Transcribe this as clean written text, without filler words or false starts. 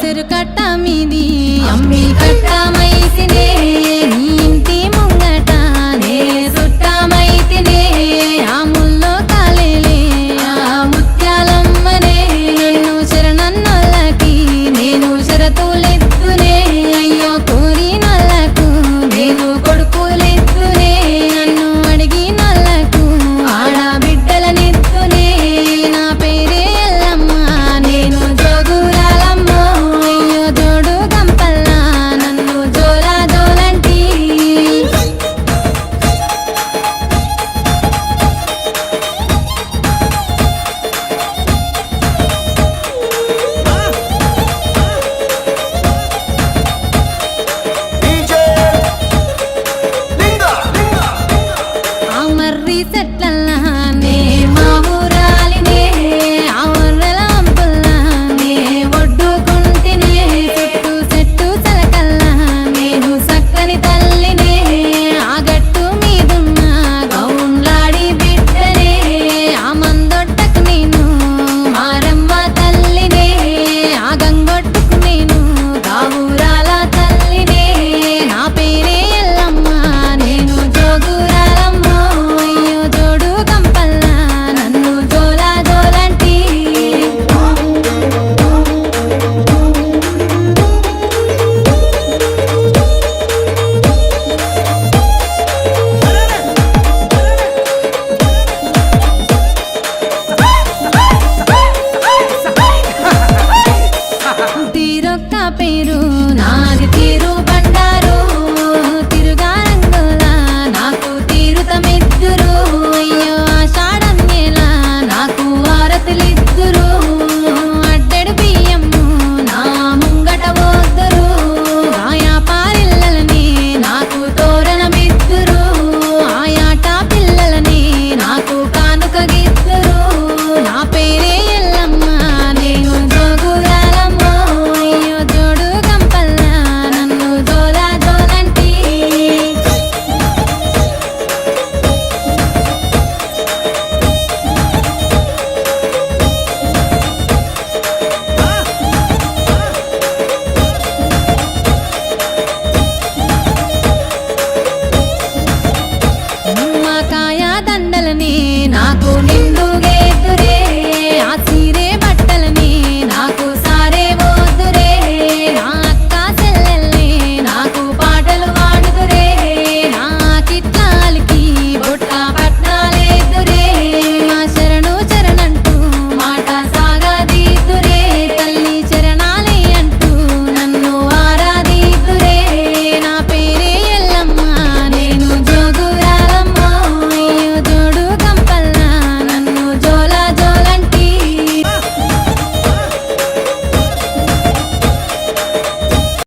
ఉసురు కట్ట మీది అమ్మి కట్టమైతినే నీ ఇంటి ముంగట నే సుట్టమైతినే ఆ ముల్లో కాలేలే ఆ ముత్యాలమ్మనే నన్ను శరణన్నోళ్ళకి నేను షరతులెత్తునే అయ్యో కోరినోళ్ళకు నేను కొడుకులెత్తునే నన్ను అడిగినోళ్ళకు ఆడబిడ్డలనెత్తునే నా పేరే ఎల్లమ్మ నేను జోగురాలమ్మో అయ్యో జోడు గంపల్లా నన్ను జోలా జోలంటి ఆ మర్రి చెట్లల్లా నే మా ఊరాలినే ఆ వర్రెల వంపుల్లా నే ఒడ్డుకుంటినే చుట్టూ చెట్టు చలకల్లా నేను సక్కని తల్లినే ఆ గట్టు మీదున్న గౌన్లాడి బిడ్డనే ఆ మందొట్టకు నేను మారమ్మ తల్లినే ఆ గంగొట్టుకు నేను గావురాల తల్లినే నా పేరే ఎల్లమ్మ నేను జోగురాలమ్మో అయ్యో జోడు గంపల్లా నన్ను జోలా జోలంటి తీరొక్క పేరు